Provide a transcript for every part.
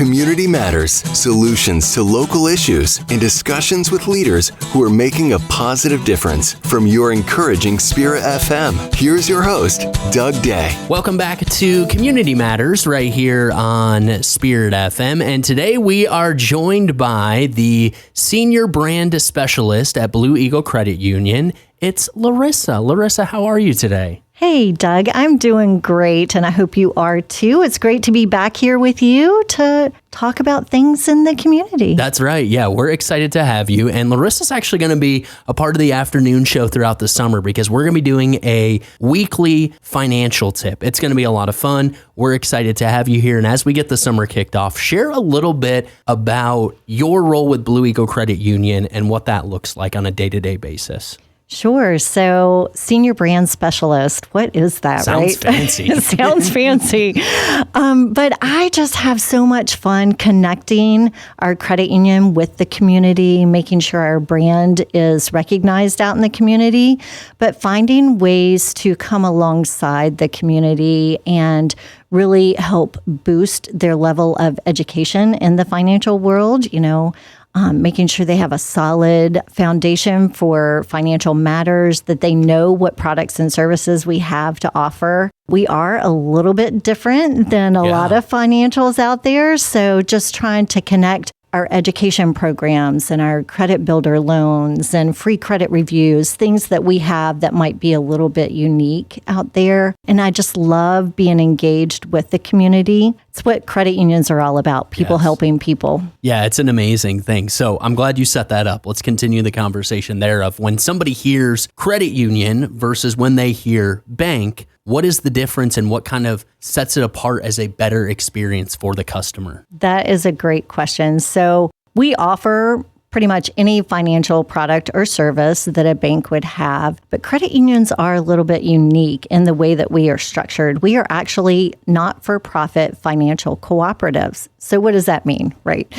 Community Matters, solutions to local issues, and discussions with leaders who are making a positive difference. From your encouraging Spirit FM, here's your host, Doug Day. Welcome back to Community Matters right here on Spirit FM. And today we are joined by the Senior Brand Specialist at Blue Eagle Credit Union. It's Laurissa. Laurissa, how are you today? Hey, Doug, I'm doing great, and I hope you are too. It's great to be back here with you to talk about things in the community. That's right. Yeah, we're excited to have you. And Larissa's actually going to be a part of the afternoon show throughout the summer because we're going to be doing a weekly financial tip. It's going to be a lot of fun. We're excited to have you here. And as we get the summer kicked off, share a little bit about your role with Blue Eagle Credit Union and what that looks like on a day-to-day basis. Sure. So Senior Brand Specialist, what is that, Sounds right? fancy. It sounds fancy. But I just have so much fun connecting our credit union with the community, making sure our brand is recognized out in the community, but finding ways to come alongside the community and really help boost their level of education in the financial world, making sure they have a solid foundation for financial matters, that they know what products and services we have to offer. We are a little bit different than a lot of financials out there. So just trying to connect our education programs and our credit builder loans and free credit reviews, things that we have that might be a little bit unique out there. And I just love being engaged with the community. It's what credit unions are all about, people helping people. Yeah, it's an amazing thing. So I'm glad you set that up. Let's continue the conversation there of when somebody hears credit union versus when they hear bank, what is the difference and what kind of sets it apart as a better experience for the customer? That is a great question. So we offer pretty much any financial product or service that a bank would have, but credit unions are a little bit unique in the way that we are structured. We are actually not-for-profit financial cooperatives. So what does that mean, right?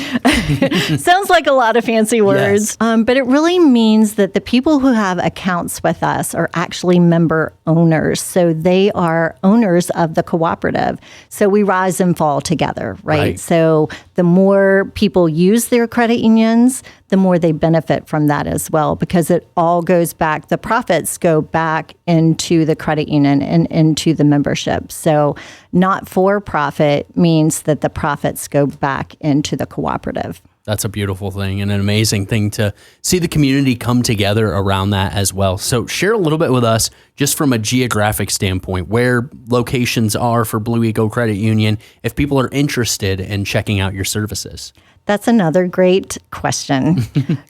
Sounds like a lot of fancy words, but it really means that the people who have accounts with us are actually member owners. So they are owners of the cooperative. So we rise and fall together, right? So the more people use their credit unions, the more they benefit from that as well, because it all goes back, the profits go back into the credit union and into the membership. So not for profit means that the profits go back into the cooperative. That's a beautiful thing and an amazing thing to see the community come together around that as well. So share a little bit with us just from a geographic standpoint, where locations are for Blue Eagle Credit Union if people are interested in checking out your services. That's another great question.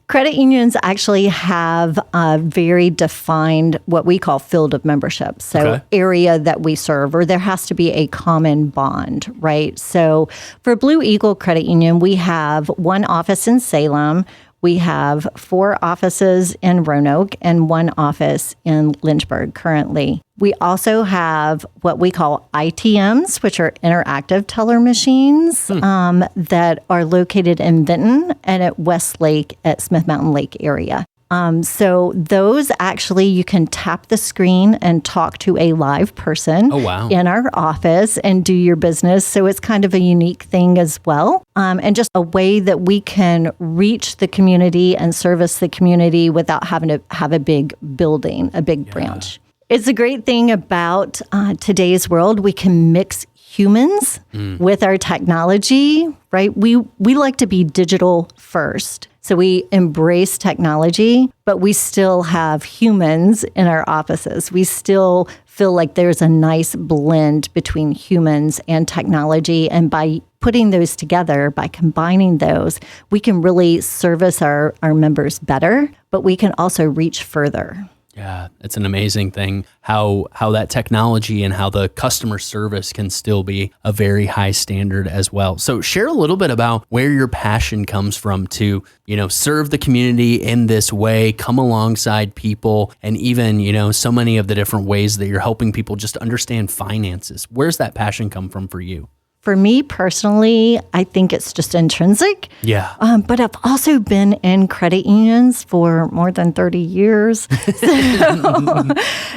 Credit unions actually have a very defined, what we call field of membership. So area that we serve, or there has to be a common bond, right? So for Blue Eagle Credit Union, we have one office in Salem. We have 4 offices in Roanoke and 1 office in Lynchburg currently. We also have what we call ITMs, which are interactive teller machines that are located in Benton and at Westlake at Smith Mountain Lake area. So those actually, you can tap the screen and talk to a live person in our office and do your business. So it's kind of a unique thing as well. And just a way that we can reach the community and service the community without having to have a big building, a big branch. It's a great thing about today's world. We can mix humans with our technology, right? We like to be digital first. So we embrace technology, but we still have humans in our offices. We still feel like there's a nice blend between humans and technology. And by putting those together, by combining those, we can really service our members better, but we can also reach further. Yeah, it's an amazing thing how that technology and how the customer service can still be a very high standard as well. So share a little bit about where your passion comes from to, serve the community in this way, come alongside people, and even, so many of the different ways that you're helping people just understand finances. Where's that passion come from for you? For me personally, I think it's just intrinsic. Yeah. But I've also been in credit unions for more than 30 years. So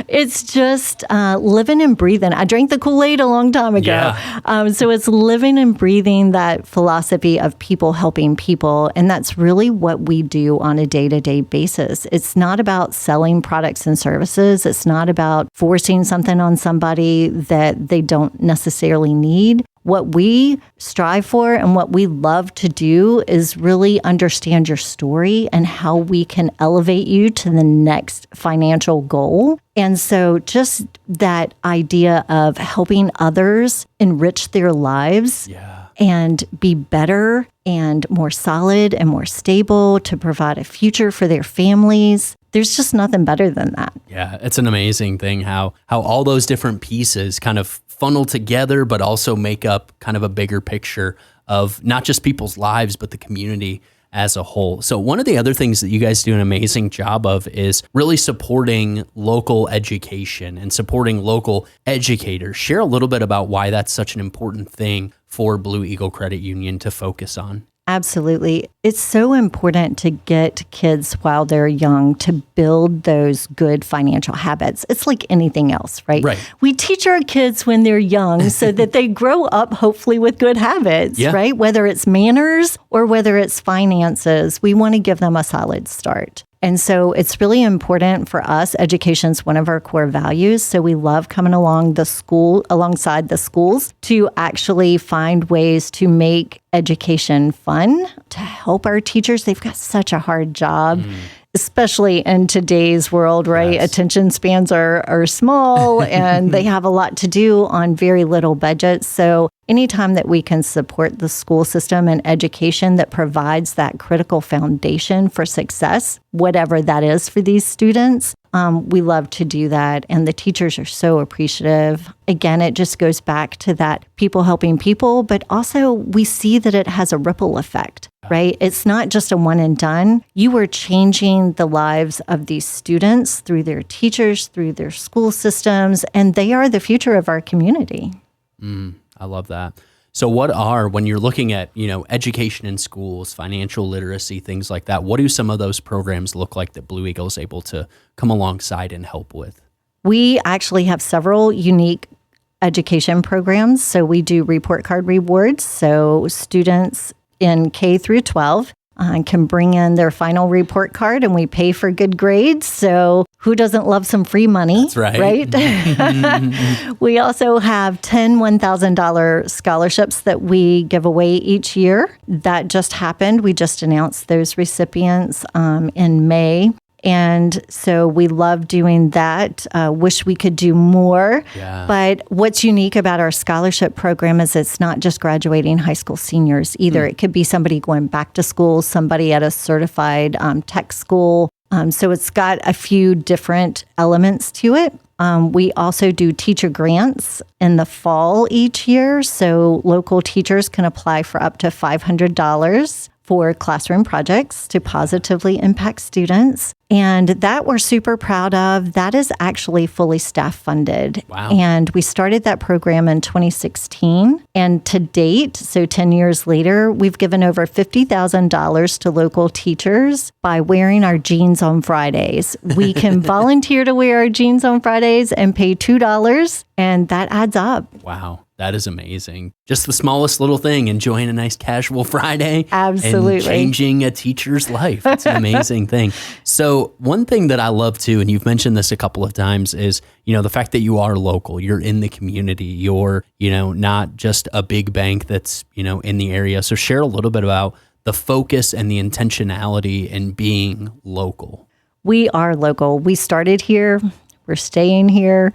it's just living and breathing. I drank the Kool-Aid a long time ago. Yeah. So it's living and breathing that philosophy of people helping people. And that's really what we do on a day-to-day basis. It's not about selling products and services. It's not about forcing something on somebody that they don't necessarily need. What we strive for and what we love to do is really understand your story and how we can elevate you to the next financial goal. And so just that idea of helping others enrich their lives and be better and more solid and more stable to provide a future for their families. There's just nothing better than that. Yeah, it's an amazing thing how all those different pieces kind of funnel together, but also make up kind of a bigger picture of not just people's lives, but the community as a whole. So one of the other things that you guys do an amazing job of is really supporting local education and supporting local educators. Share a little bit about why that's such an important thing for Blue Eagle Credit Union to focus on. Absolutely. It's so important to get kids while they're young to build those good financial habits. It's like anything else, right? We teach our kids when they're young so that they grow up hopefully with good habits, right? Whether it's manners or whether it's finances, we want to give them a solid start. And so it's really important for us. Education's one of our core values. So we love coming alongside the schools to actually find ways to make education fun, to help our teachers. They've got such a hard job, especially in today's world, right? Yes. Attention spans are small and they have a lot to do on very little budgets. So anytime that we can support the school system and education that provides that critical foundation for success, whatever that is for these students, we love to do that. And the teachers are so appreciative. Again, it just goes back to that people helping people, but also we see that it has a ripple effect, right? It's not just a one and done. You are changing the lives of these students through their teachers, through their school systems, and they are the future of our community. I love that. So when you're looking at, education in schools, financial literacy, things like that, what do some of those programs look like that Blue Eagle is able to come alongside and help with? We actually have several unique education programs. So we do report card rewards. So students in K through 12 can bring in their final report card and we pay for good grades. So who doesn't love some free money? That's right. We also have 10 $1,000 scholarships that we give away each year. That just happened. We just announced those recipients in May. And so we love doing that. Wish we could do more. Yeah. But what's unique about our scholarship program is it's not just graduating high school seniors either. It could be somebody going back to school, somebody at a certified tech school. So it's got a few different elements to it. We also do teacher grants in the fall each year. So local teachers can apply for up to $500 for classroom projects to positively impact students. And that we're super proud of. That is actually fully staff funded. Wow. And we started that program in 2016. And to date, so 10 years later, we've given over $50,000 to local teachers by wearing our jeans on Fridays. We can volunteer to wear our jeans on Fridays and pay $2, and that adds up. Wow. That is amazing. Just the smallest little thing, enjoying a nice casual Friday. Absolutely. And changing a teacher's life. It's an amazing thing. So one thing that I love too, and you've mentioned this a couple of times, is, the fact that you are local, you're in the community, you're, not just a big bank that's, in the area. So share a little bit about the focus and the intentionality in being local. We are local. We started here. We're staying here.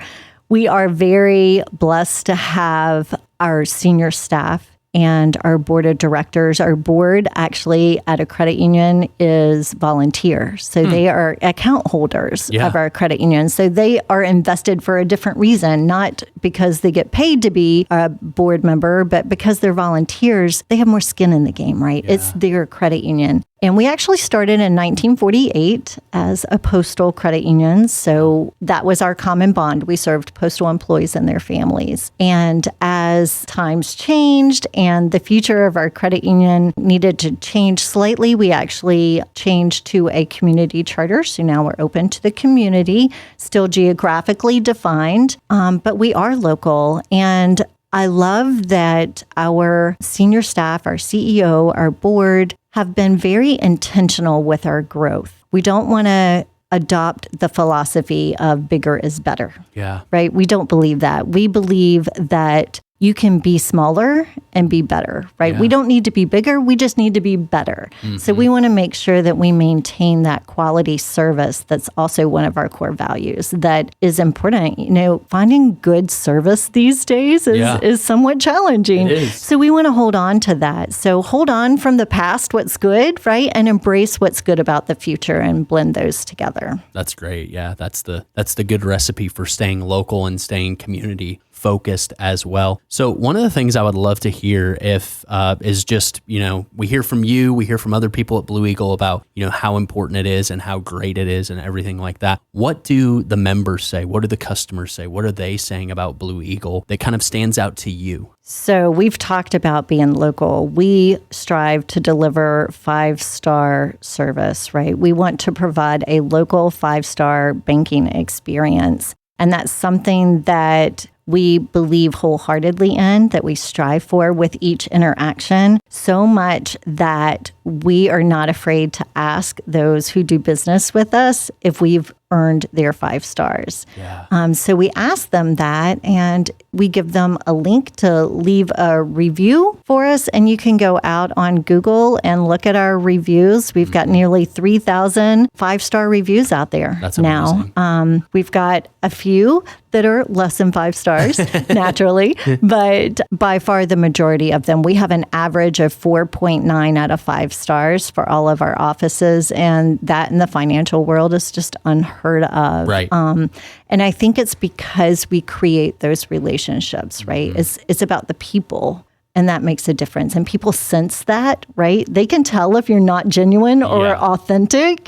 We are very blessed to have our senior staff and our board of directors. Our board actually at a credit union is volunteer. So they are account holders of our credit union. So they are invested for a different reason, not because they get paid to be a board member, but because they're volunteers, they have more skin in the game, right? Yeah. It's their credit union. And we actually started in 1948 as a postal credit union. So that was our common bond. We served postal employees and their families. And as times changed and the future of our credit union needed to change slightly, we actually changed to a community charter. So now we're open to the community, still geographically defined, but we are local. And I love that our senior staff, our CEO, our board have been very intentional with our growth. We don't want to adopt the philosophy of bigger is better. Yeah. Right? We don't believe that. We believe that you can be smaller and be better, right? Yeah. We don't need to be bigger. We just need to be better. So we want to make sure that we maintain that quality service. That's also one of our core values that is important. You know, finding good service these days is somewhat challenging. It is. So we want to hold on to that. So hold on from the past, what's good, right? And embrace what's good about the future and blend those together. That's great. Yeah, that's the good recipe for staying local and staying community focused as well. So one of the things I would love to hear is just, we hear from you, we hear from other people at Blue Eagle about, how important it is and how great it is and everything like that. What do the members say? What do the customers say? What are they saying about Blue Eagle that kind of stands out to you? So we've talked about being local. We strive to deliver 5-star service, right? We want to provide a local 5-star banking experience. And that's something that we believe wholeheartedly in, that we strive for with each interaction, so much that we are not afraid to ask those who do business with us if we've earned their 5 stars. Yeah. So we ask them that, and we give them a link to leave a review for us. And you can go out on Google and look at our reviews. We've got nearly 3,000 5-star reviews out there. That's amazing. Now. We've got a few that are less than 5 stars, naturally, but by far the majority of them. We have an average of 4.9 out of 5 stars for all of our offices, and that in the financial world is just unheard of. Right. And I think it's because we create those relationships, right? It's about the people. And that makes a difference. And people sense that, right? They can tell if you're not genuine or authentic.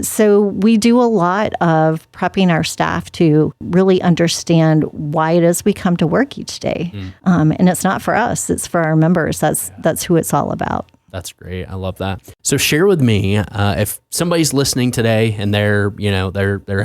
So we do a lot of prepping our staff to really understand why it is we come to work each day. And it's not for us, it's for our members. That's who it's all about. That's great. I love that. So share with me, if somebody's listening today and they're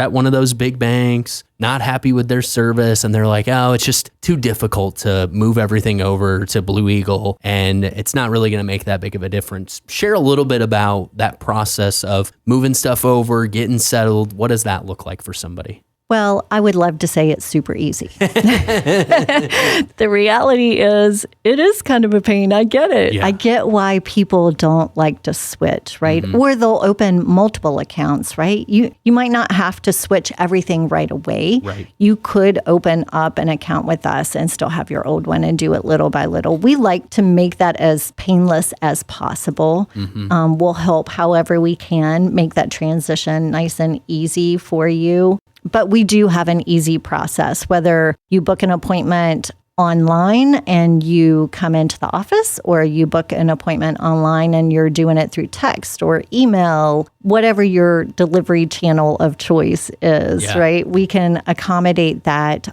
at one of those big banks, not happy with their service, and they're like, oh, it's just too difficult to move everything over to Blue Eagle, and it's not really going to make that big of a difference. Share a little bit about that process of moving stuff over, getting settled. What does that look like for somebody? Well, I would love to say it's super easy. The reality is it is kind of a pain. I get it. Yeah. I get why people don't like to switch, right? Or they'll open multiple accounts, right? You might not have to switch everything right away. Right. You could open up an account with us and still have your old one and do it little by little. We like to make that as painless as possible. We'll help however we can make that transition nice and easy for you. But we do have an easy process, whether you book an appointment online and you come into the office, or you book an appointment online and you're doing it through text or email, whatever your delivery channel of choice is, right? We can accommodate that.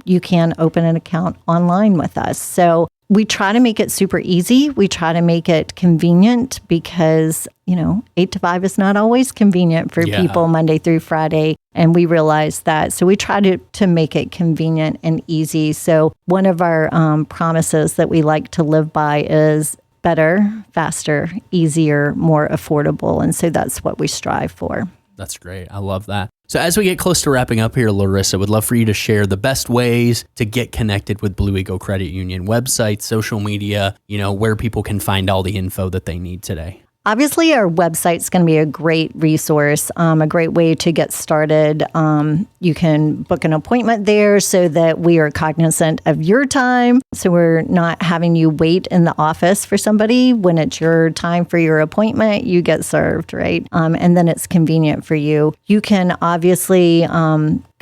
You can open an account online with us. So we try to make it super easy. We try to make it convenient because, 8 to 5 is not always convenient for people Monday through Friday. And we realize that. So we try to make it convenient and easy. So one of our promises that we like to live by is better, faster, easier, more affordable. And so that's what we strive for. That's great. I love that. So as we get close to wrapping up here, Laurissa, would love for you to share the best ways to get connected with Blue Eagle Credit Union, website, social media, where people can find all the info that they need today. Obviously, our website's going to be a great resource, a great way to get started. You can book an appointment there so that we are cognizant of your time. So we're not having you wait in the office for somebody. When it's your time for your appointment, you get served, right? And then it's convenient for you. You can obviously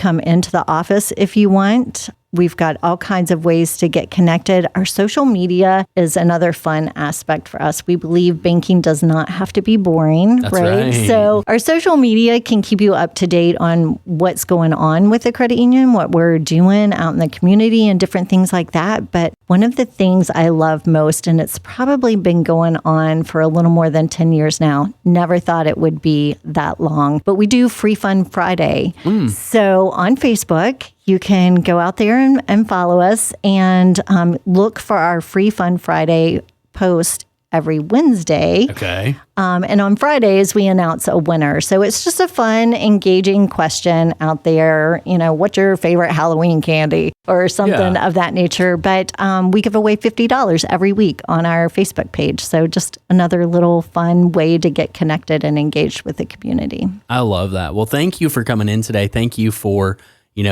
come into the office if you want. We've got all kinds of ways to get connected. Our social media is another fun aspect for us. We believe banking does not have to be boring, That's right? So our social media can keep you up to date on what's going on with the credit union, what we're doing out in the community and different things like that. But one of the things I love most, and it's probably been going on for a little more than 10 years now, never thought it would be that long, but we do Free Fun Friday. So on Facebook, you can go out there and follow us and look for our Free Fun Friday post every Wednesday. Okay. And on Fridays, we announce a winner. So it's just a fun, engaging question out there. You know, what's your favorite Halloween candy or something of that nature? But we give away $50 every week on our Facebook page. So just another little fun way to get connected and engaged with the community. I love that. Well, thank you for coming in today. Thank you for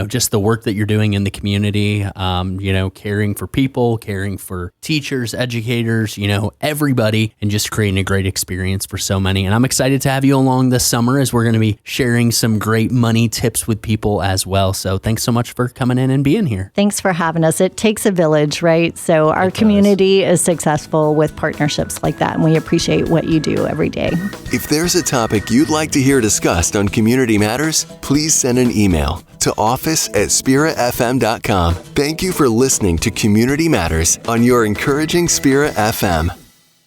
just the work that you're doing in the community, caring for people, caring for teachers, educators, everybody, and just creating a great experience for so many. And I'm excited to have you along this summer as we're going to be sharing some great money tips with people as well. So thanks so much for coming in and being here. Thanks for having us. It takes a village, right? So our community is successful with partnerships like that, and we appreciate what you do every day. If there's a topic you'd like to hear discussed on Community Matters, please send an email to office@spiritfm.com. Thank you for listening to Community Matters on your encouraging Spirit FM.